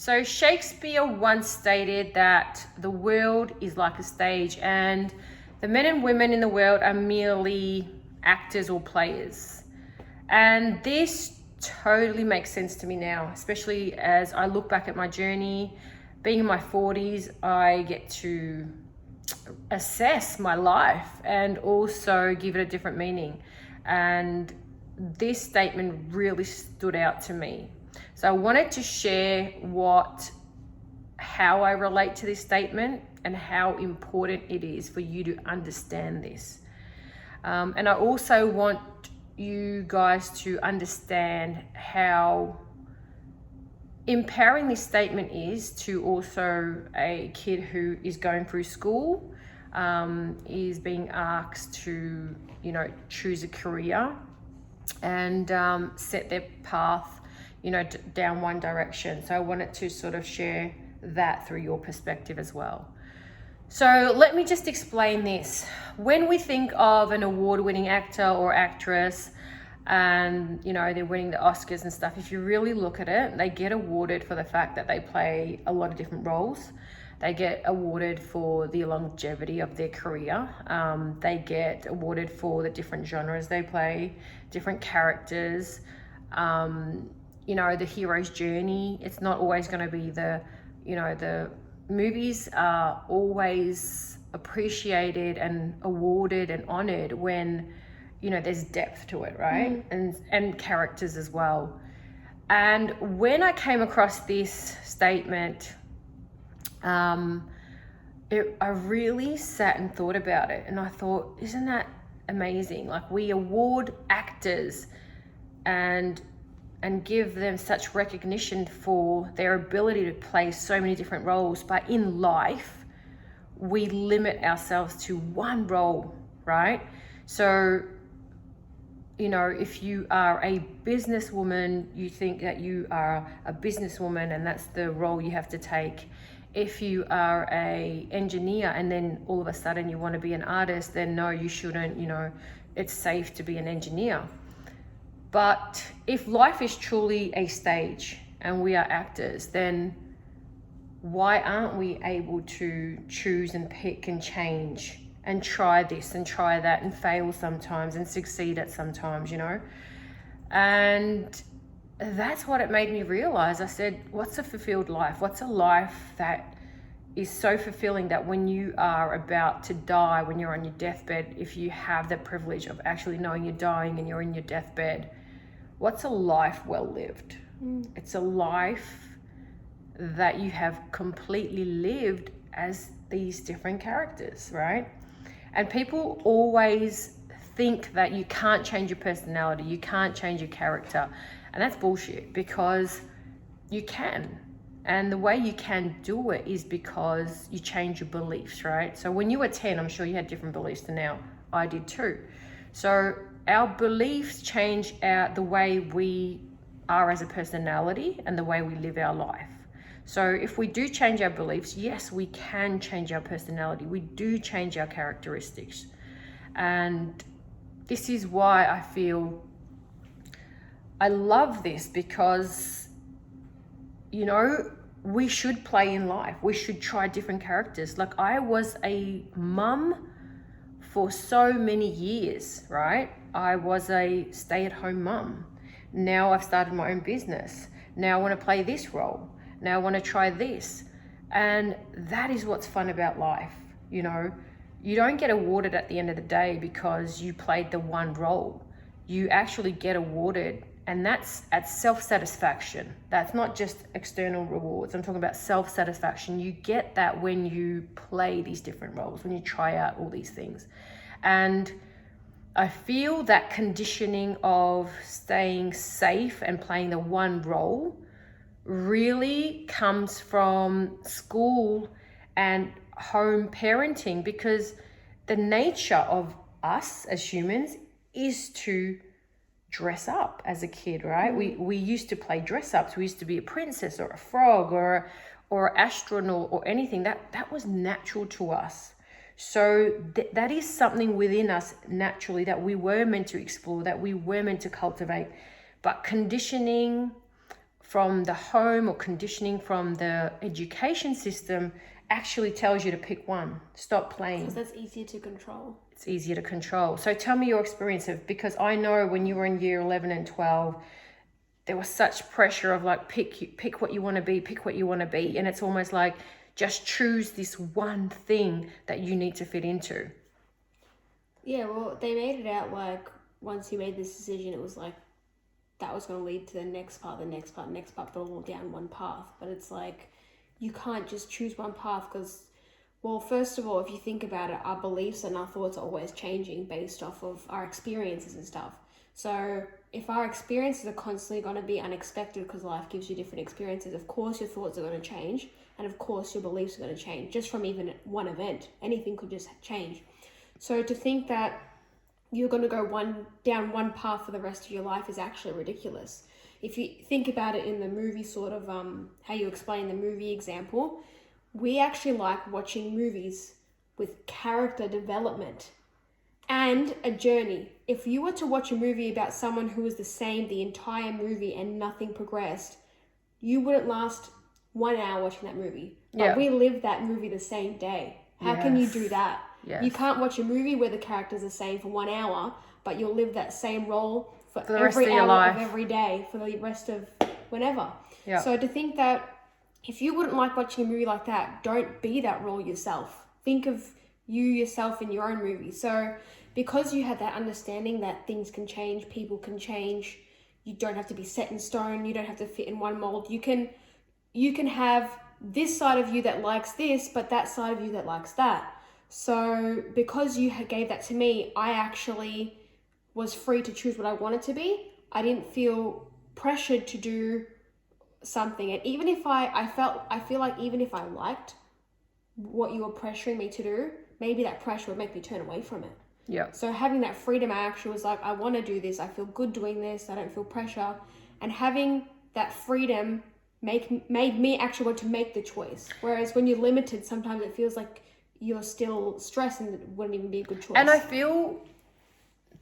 So Shakespeare once stated that the world is like a stage and the men and women in the world are merely actors or players. And this totally makes sense to me now, especially as I look back at my journey. Being in my 40s, I get to assess my life and also give it a different meaning. And this statement really stood out to me. So I wanted to share how I relate to this statement and how important it is for you to understand this. And I also want you guys to understand how empowering this statement is to also a kid who is going through school, is being asked to, choose a career and set their path, down one direction. So I wanted to sort of share that through your perspective as well. So let me just explain this. When we think of an award-winning actor or actress, and they're winning the Oscars and stuff, if you really look at it, they get awarded for the fact that they play a lot of different roles. They get awarded for the longevity of their career. They get awarded for the different genres they play, different characters, the hero's journey. It's not always going to be the movies are always appreciated and awarded and honored when there's depth to it, right? And characters as well. And when I came across this statement, I really sat and thought about it, and I thought, isn't that amazing? Like, we award actors and give them such recognition for their ability to play so many different roles, but in life we limit ourselves to one role, right? So if you are a businesswoman, you think that you are a businesswoman and that's the role you have to take. If you are a engineer and then all of a sudden you want to be an artist, then no, you shouldn't. It's safe to be an engineer. But if life is truly a stage and we are actors, then why aren't we able to choose and pick and change and try this and try that and fail sometimes and succeed at sometimes, And that's what it made me realize. I said, what's a fulfilled life? What's a life that is so fulfilling that when you are about to die, when you're on your deathbed, if you have the privilege of actually knowing you're dying and you're in your deathbed, what's a life well lived? It's a life that you have completely lived as these different characters, right? And people always think that you can't change your personality, you can't change your character. And that's bullshit, because you can. And the way you can do it is because you change your beliefs, right? So when you were 10, I'm sure you had different beliefs than now. I did too. So our beliefs change the way we are as a personality and the way we live our life. So if we do change our beliefs, yes, we can change our personality. We do change our characteristics. And this is why I feel I love this, because, we should play in life. We should try different characters. Like, I was a mum for so many years, right? I was a stay-at-home mum. Now I've started my own business. Now I want to play this role. Now I want to try this. And that is what's fun about life. You don't get awarded at the end of the day because you played the one role. You actually get awarded, and that's at self-satisfaction. That's not just external rewards. I'm talking about self-satisfaction. You get that when you play these different roles, when you try out all these things. And I feel that conditioning of staying safe and playing the one role really comes from school and home parenting, because the nature of us as humans is to dress up as a kid, right? We used to play dress ups. We used to be a princess or a frog or an astronaut or anything. That was natural to us. So that is something within us naturally that we were meant to explore, that we were meant to cultivate. But conditioning from the home or conditioning from the education system actually tells you to pick one. Stop playing. Because that's easier to control. It's easier to control. So tell me your experience of, because I know when you were in year 11 and 12, there was such pressure of like, pick what you want to be, pick what you want to be. And it's almost like, just choose this one thing that you need to fit into. Yeah, well, they made it out like once you made this decision, it was like that was going to lead to the next part, but all down one path. But it's like, you can't just choose one path because, well, first of all, if you think about it, our beliefs and our thoughts are always changing based off of our experiences and stuff. So if our experiences are constantly going to be unexpected because life gives you different experiences, of course your thoughts are going to change, and of course your beliefs are going to change just from even one event. Anything could just change. So to think that you're going to go down one path for the rest of your life is actually ridiculous. If you think about it in the movie sort of how you explain the movie example, we actually like watching movies with character development and a journey. If you were to watch a movie about someone who was the same the entire movie and nothing progressed, you wouldn't last 1 hour watching that movie. But we live that movie the same day. How can you do that? Yes. You can't watch a movie where the character's the same for 1 hour, but you'll live that same role for the rest every of your hour life. of every day for the rest of whenever. Yeah. So to think that if you wouldn't like watching a movie like that, don't be that role yourself. Think of you yourself in your own movie. So because you had that understanding that things can change, people can change, you don't have to be set in stone, you don't have to fit in one mold. You can have this side of you that likes this, but that side of you that likes that. So because you gave that to me, I actually was free to choose what I wanted to be. I didn't feel pressured to do something. And even if I feel like even if I liked what you were pressuring me to do, maybe that pressure would make me turn away from it. Yeah. So having that freedom, I actually was like, I want to do this. I feel good doing this. I don't feel pressure. And having that freedom made me actually want to make the choice. Whereas when you're limited, sometimes it feels like you're still stressed and it wouldn't even be a good choice. And I feel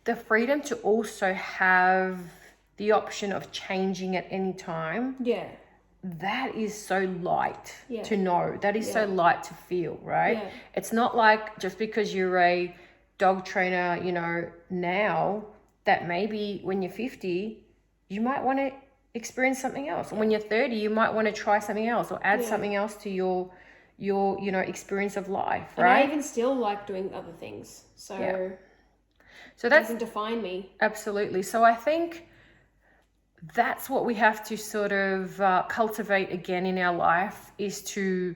the freedom to also have the option of changing at any time. Yeah. That is so light Yeah. to know. That is so light to feel, right? Yeah. It's not like just because you're a dog trainer, now, that maybe when you're 50, you might want to experience something else. And when you're 30, you might want to try something else or add something else to your experience of life, right? And I even still like doing other things. So that doesn't define me. Absolutely. So I think that's what we have to sort of cultivate again in our life, is to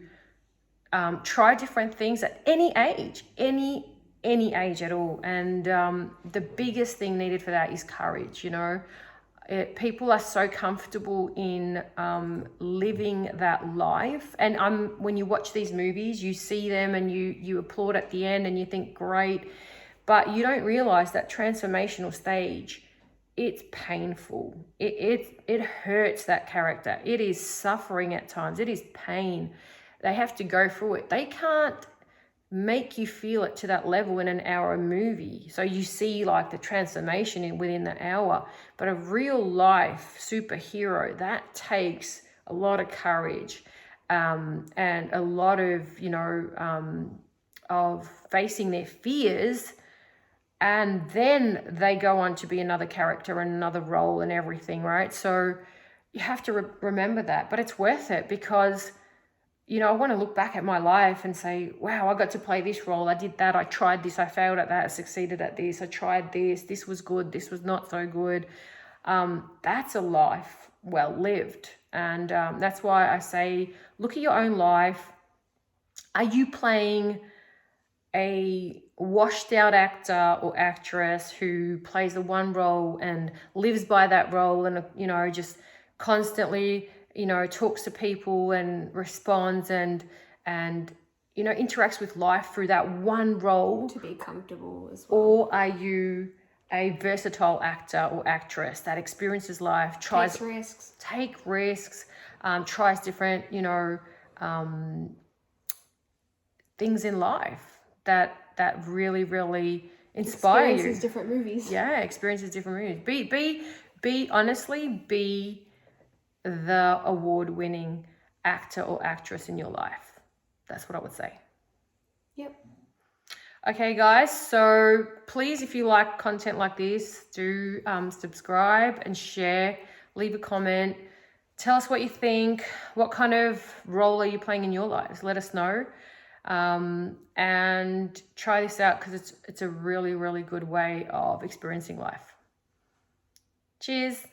try different things at any age at all. And the biggest thing needed for that is courage. People are so comfortable in living that life, and when you watch these movies, you see them and you applaud at the end and you think great, but you don't realize that transformational stage, it's painful. It hurts that character. It is suffering at times. It is pain. They have to go through it. They can't make you feel it to that level in an hour movie. So you see like the transformation within the hour, but a real life superhero, that takes a lot of courage and a lot of facing their fears, and then they go on to be another character and another role and everything, right? So you have to remember that, but it's worth it because I want to look back at my life and say, wow, I got to play this role. I did that. I tried this. I failed at that. I succeeded at this. I tried this. This was good. This was not so good. That's a life well lived. And that's why I say, look at your own life. Are you playing a washed out actor or actress who plays the one role and lives by that role and, just constantly talks to people and responds and interacts with life through that one role to be comfortable as well? Or are you a versatile actor or actress that experiences life, takes risks, tries different things in life that really, really inspire you. Experiences different movies. Yeah, experiences different movies. Be honestly, be the award-winning actor or actress in your life. That's what I would say. Yep. Okay, guys, so please, if you like content like this, do subscribe and share, leave a comment, tell us what you think, what kind of role are you playing in your lives, let us know, and try this out because it's a really, really good way of experiencing life. Cheers.